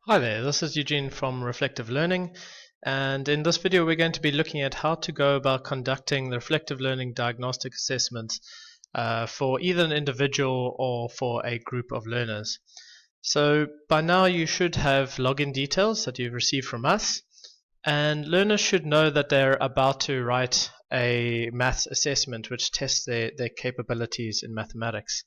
Hi there, this is Eugene from Reflective Learning, and in this video we're going to be looking at how to go about conducting the reflective learning diagnostic assessments for either an individual or for a group of learners. So by now you should have login details that you've received from us, and learners should know that they're about to write a maths assessment which tests their capabilities in mathematics.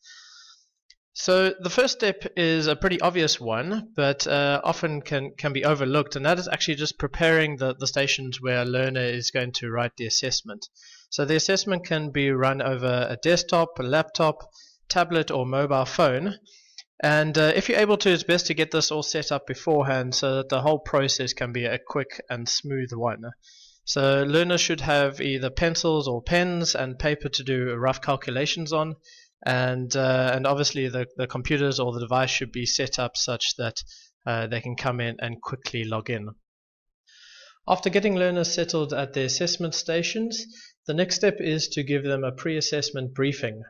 So the first step is a pretty obvious one, but often can be overlooked, and that is actually just preparing the stations where a learner is going to write the assessment. So the assessment can be run over a desktop, a laptop, tablet, or mobile phone. And if you're able to, it's best to get this all set up beforehand so that the whole process can be a quick and smooth one. So learners should have either pencils or pens and paper to do rough calculations on. And obviously the computers or the device should be set up such that they can come in and quickly log in. After getting learners settled at their assessment stations, the next step is to give them a pre-assessment briefing.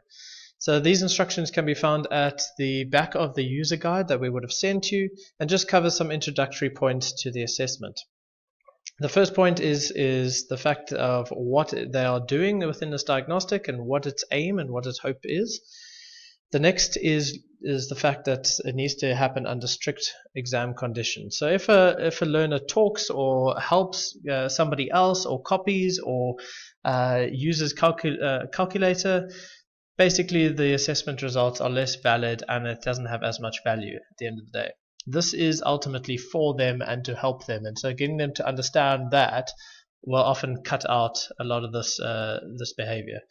So these instructions can be found at the back of the user guide that we would have sent you, and just cover some introductory points to the assessment. The first point is the fact of what they are doing within this diagnostic and what its aim and what its hope is. The next is the fact that it needs to happen under strict exam conditions. So if a learner talks or helps somebody else or copies or uses calculator, basically the assessment results are less valid and it doesn't have as much value at the end of the day. This is ultimately for them and to help them, and so getting them to understand that will often cut out a lot of this behavior.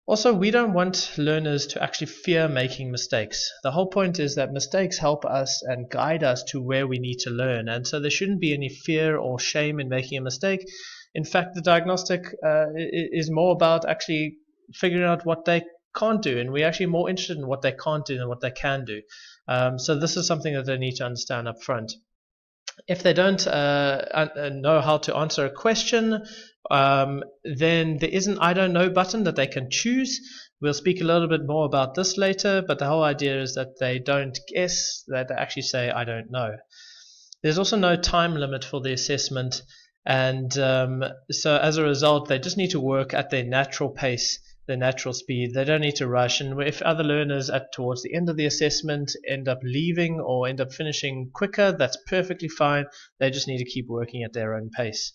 Also, we don't want learners to actually fear making mistakes. The whole point is that mistakes help us and guide us to where we need to learn, and so there shouldn't be any fear or shame in making a mistake. In fact, the diagnostic is more about actually figuring out what they can't do, and we're actually more interested in what they can't do than what they can do. So this is something that they need to understand up front. If they don't know how to answer a question, then there is an I don't know button that they can choose. We'll speak a little bit more about this later, but the whole idea is that they don't guess, that they actually say I don't know. There's also no time limit for the assessment, and so as a result they just need to work at their natural pace, their natural speed. They don't need to rush, and if other learners towards the end of the assessment end up leaving or end up finishing quicker, that's perfectly fine. They just need to keep working at their own pace.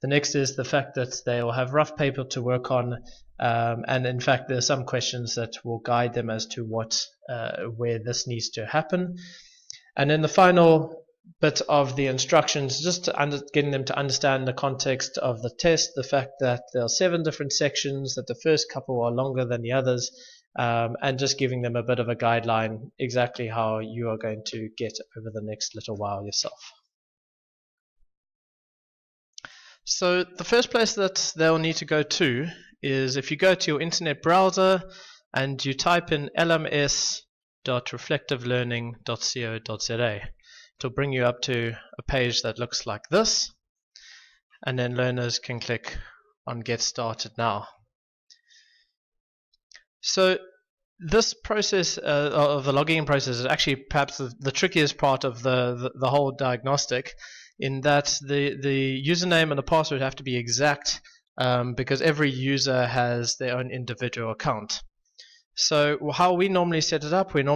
The next is the fact that they will have rough paper to work on, and in fact there are some questions that will guide them as to where this needs to happen. And then the final bit of the instructions, just getting them to understand the context of the test, the fact that there are 7 different sections, that the first couple are longer than the others, and just giving them a bit of a guideline exactly how you are going to get over the next little while yourself. So the first place that they'll need to go to is if you go to your internet browser and you type in lms.reflectivelearning.co.za. It'll bring you up to a page that looks like this, and then learners can click on Get Started Now. So this process of the logging process is actually perhaps the trickiest part of the whole diagnostic, in that the username and the password have to be exact, because every user has their own individual account. So how we normally set it up, with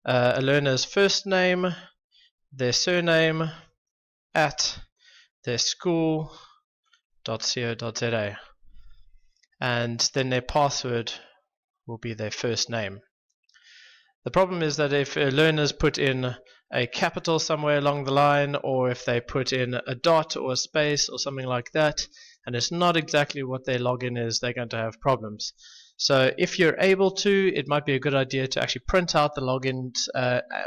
a learner's first name, their surname, at their school.co.za, and then their password will be their first name. The problem is that if learners put in a capital somewhere along the line, or if they put in a dot or a space or something like that, and it's not exactly what their login is, they're going to have problems. So if you're able to, it might be a good idea to actually print out the logins,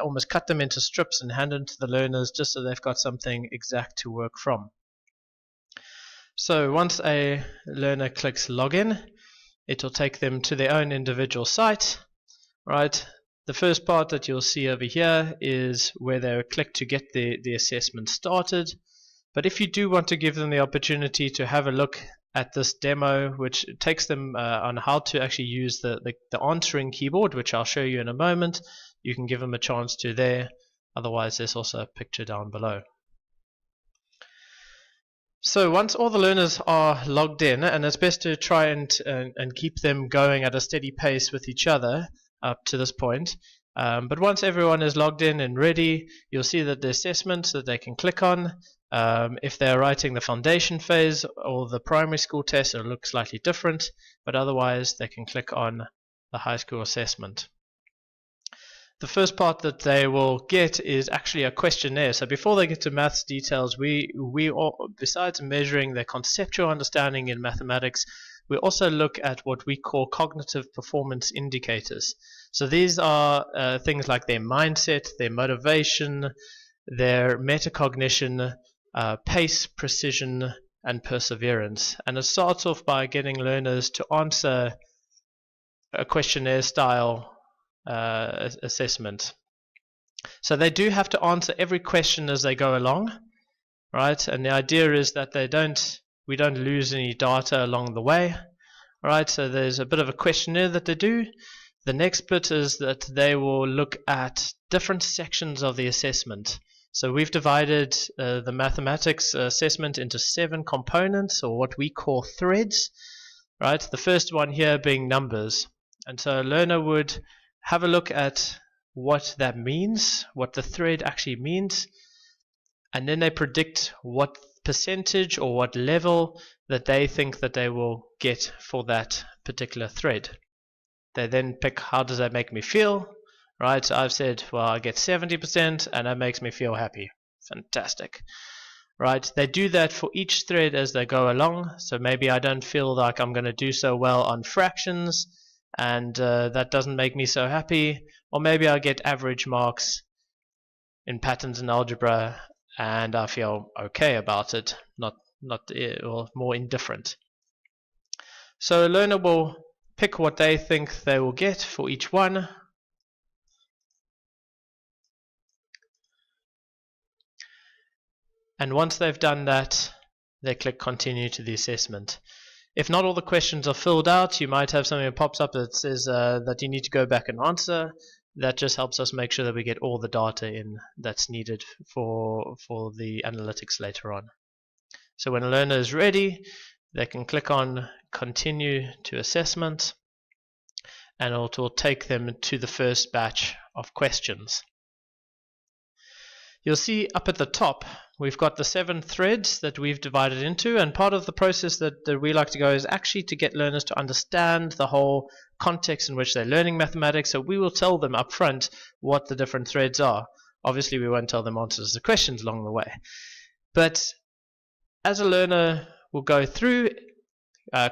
almost cut them into strips and hand them to the learners, just so they've got something exact to work from. So once a learner clicks login, it will take them to their own individual site. Right. The first part that you'll see over here is where they click to get the assessment started. But if you do want to give them the opportunity to have a look at this demo, which takes them on how to actually use the answering keyboard, which I'll show you in a moment, you can give them a chance to there. Otherwise, there's also a picture down below. So once all the learners are logged in, and it's best to try and keep them going at a steady pace with each other up to this point. But once everyone is logged in and ready, you'll see that the assessment that they can click on. If they're writing the foundation phase or the primary school test, it'll look slightly different, but otherwise they can click on the high school assessment. The first part that they will get is actually a questionnaire. So before they get to maths details, we all, besides measuring their conceptual understanding in mathematics, we also look at what we call cognitive performance indicators. So these are things like their mindset, their motivation, their metacognition, pace, precision, and perseverance. And it starts off by getting learners to answer a questionnaire style assessment. So they do have to answer every question as they go along, right? And the idea is that we don't lose any data along the way, right? So there's a bit of a questionnaire that they do. The next bit is that they will look at different sections of the assessment. So we've divided the mathematics assessment into 7 components, or what we call threads, right? The first one here being numbers. And so a learner would have a look at what that means, what the thread actually means, and then they predict what percentage or what level that they think that they will get for that particular thread. They then pick, how does that make me feel? Right, so I've said, well, I get 70% and that makes me feel happy. Fantastic. Right, they do that for each thread as they go along. So maybe I don't feel like I'm going to do so well on fractions, and that doesn't make me so happy. Or maybe I get average marks in patterns and algebra and I feel okay about it, not or more indifferent. So a learner will pick what they think they will get for each one. And once they've done that, they click continue to the assessment. If not all the questions are filled out, you might have something that pops up that says that you need to go back and answer. That just helps us make sure that we get all the data in that's needed for the analytics later on. So when a learner is ready, they can click on continue to assessment, and it will take them to the first batch of questions. You'll see up at the top we've got the 7 threads that we've divided into, and part of the process that we like to go is actually to get learners to understand the whole context in which they're learning mathematics. So we will tell them up front what the different threads are. Obviously we won't tell them answers to the questions along the way, but as a learner will go through,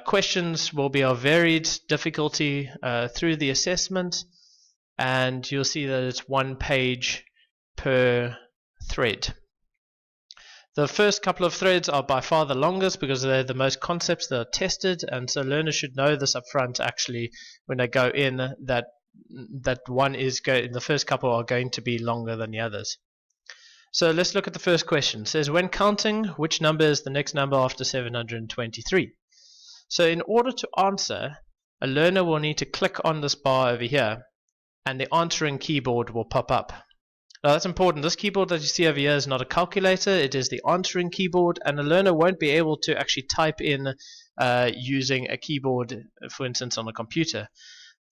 questions will be of varied difficulty through the assessment, and you'll see that it's 1 page per thread. The first couple of threads are by far the longest because they're the most concepts that are tested, and so learners should know this up front actually when they go in, that one is the first couple are going to be longer than the others. So let's look at the first question. It says, when counting, which number is the next number after 723? So in order to answer, a learner will need to click on this bar over here, and the answering keyboard will pop up. Now that's important. This keyboard that you see over here is not a calculator. It is the answering keyboard, and a learner won't be able to actually type in using a keyboard, for instance, on a computer.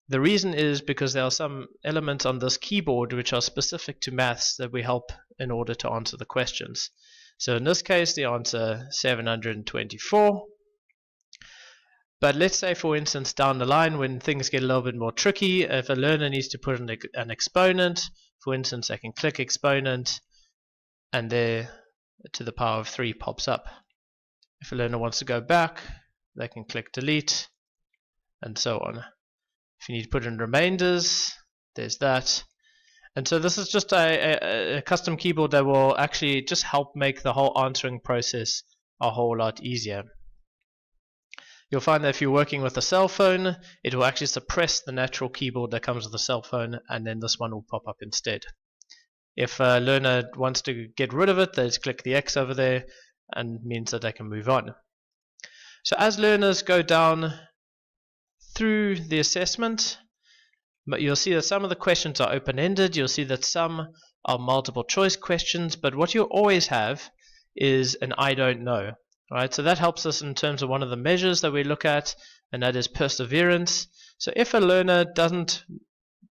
The reason is because there are some elements on this keyboard which are specific to maths that we help in order to answer the questions. So in this case, the answer 724. But let's say, for instance, down the line when things get a little bit more tricky, if a learner needs to put in an exponent, for instance, I can click exponent, and there to the power of 3 pops up. If a learner wants to go back, they can click delete, and so on. If you need to put in remainders, there's that. And so this is just a custom keyboard that will actually just help make the whole answering process a whole lot easier. You'll find that if you're working with a cell phone, it will actually suppress the natural keyboard that comes with a cell phone, and then this one will pop up instead. If a learner wants to get rid of it, they just click the X over there, and means that they can move on. So as learners go down through the assessment, you'll see that some of the questions are open-ended. You'll see that some are multiple choice questions, but what you always have is an I don't know. Right, so that helps us in terms of one of the measures that we look at, and that is perseverance. So if a learner doesn't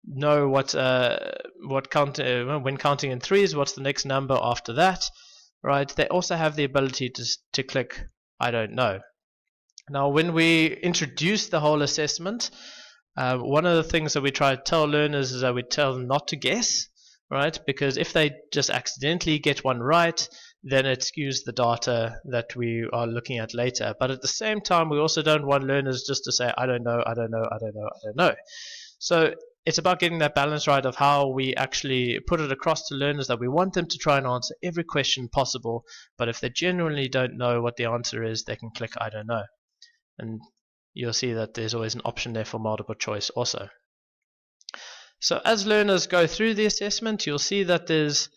know when counting in threes, what's the next number after that, right, they also have the ability to click I don't know. Now, when we introduce the whole assessment, one of the things that we try to tell learners is that we tell them not to guess, right? Because if they just accidentally get one right, then it skews the data that we are looking at later. But at the same time, we also don't want learners just to say, I don't know, I don't know, I don't know, I don't know. So it's about getting that balance right of how we actually put it across to learners that we want them to try and answer every question possible. But if they genuinely don't know what the answer is, they can click I don't know. And you'll see that there's always an option there for multiple choice also. So as learners go through the assessment, you'll see that there's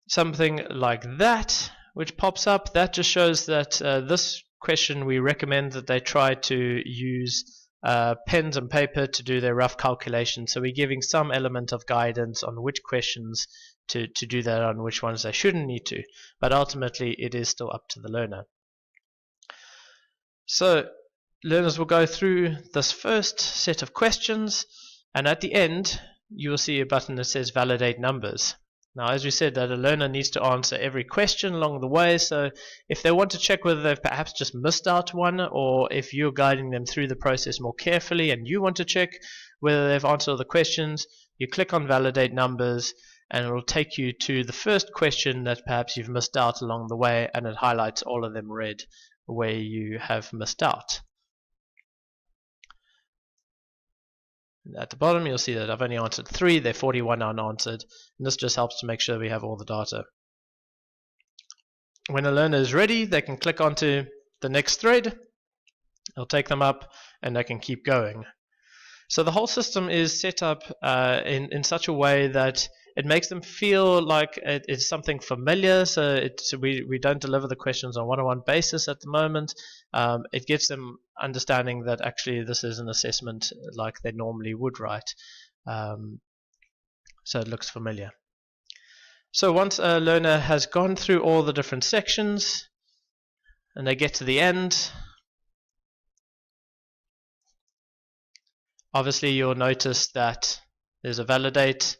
something like that which pops up. That just shows that this question, we recommend that they try to use pens and paper to do their rough calculations. So we're giving some element of guidance on which questions to do that on, which ones they shouldn't need to. But ultimately, it is still up to the learner. So learners will go through this first set of questions, and at the end you will see a button that says validate numbers. Now, as we said, that a learner needs to answer every question along the way, so if they want to check whether they've perhaps just missed out one, or if you're guiding them through the process more carefully and you want to check whether they've answered all the questions, you click on validate numbers and it will take you to the first question that perhaps you've missed out along the way, and it highlights all of them red where you have missed out. At the bottom you'll see that I've only answered 3, there are 41 unanswered, and this just helps to make sure we have all the data. When a learner is ready, they can click onto the next thread, it'll take them up and they can keep going. So the whole system is set up in such a way that it makes them feel like it's something familiar, so we don't deliver the questions on a one-on-one basis at the moment. It gets them understanding that actually this is an assessment like they normally would write. So it looks familiar. So once a learner has gone through all the different sections and they get to the end, obviously you'll notice that there's a validate.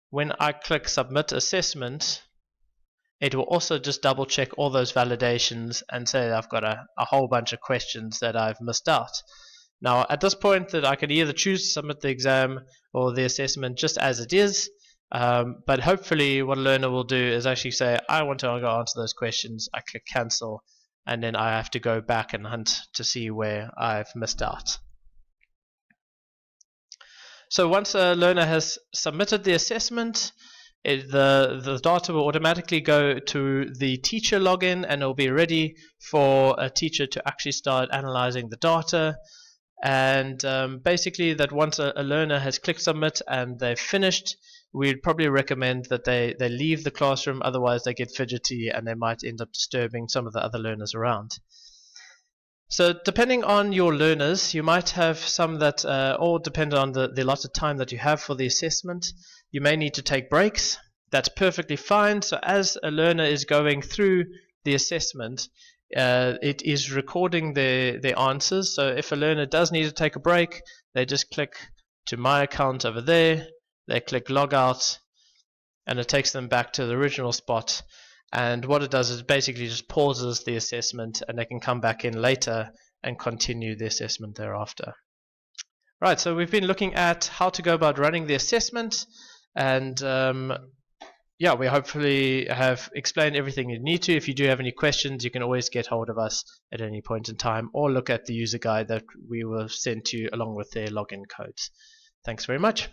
When I click submit assessment, it will also just double check all those validations and say I've got a whole bunch of questions that I've missed out. Now at this point that I can either choose to submit the exam or the assessment just as it is, but hopefully what a learner will do is actually say I want to go answer those questions, I click cancel, and then I have to go back and hunt to see where I've missed out. So once a learner has submitted the assessment, the data will automatically go to the teacher login, and it will be ready for a teacher to actually start analyzing the data. And basically that once a learner has clicked submit and they've finished, we'd probably recommend that they leave the classroom, otherwise they get fidgety and they might end up disturbing some of the other learners around. So depending on your learners, you might have some that all depend on the allotted time that you have for the assessment. You may need to take breaks. That's perfectly fine. So as a learner is going through the assessment, it is recording their answers. So if a learner does need to take a break, they just click to my account over there, they click log out, and it takes them back to the original spot. And what it does is basically just pauses the assessment, and they can come back in later and continue the assessment thereafter. Right, so we've been looking at how to go about running the assessment, and yeah, we hopefully have explained everything you need to. If you do have any questions, you can always get hold of us at any point in time, or look at the user guide that we will send to you along with their login codes. Thanks very much.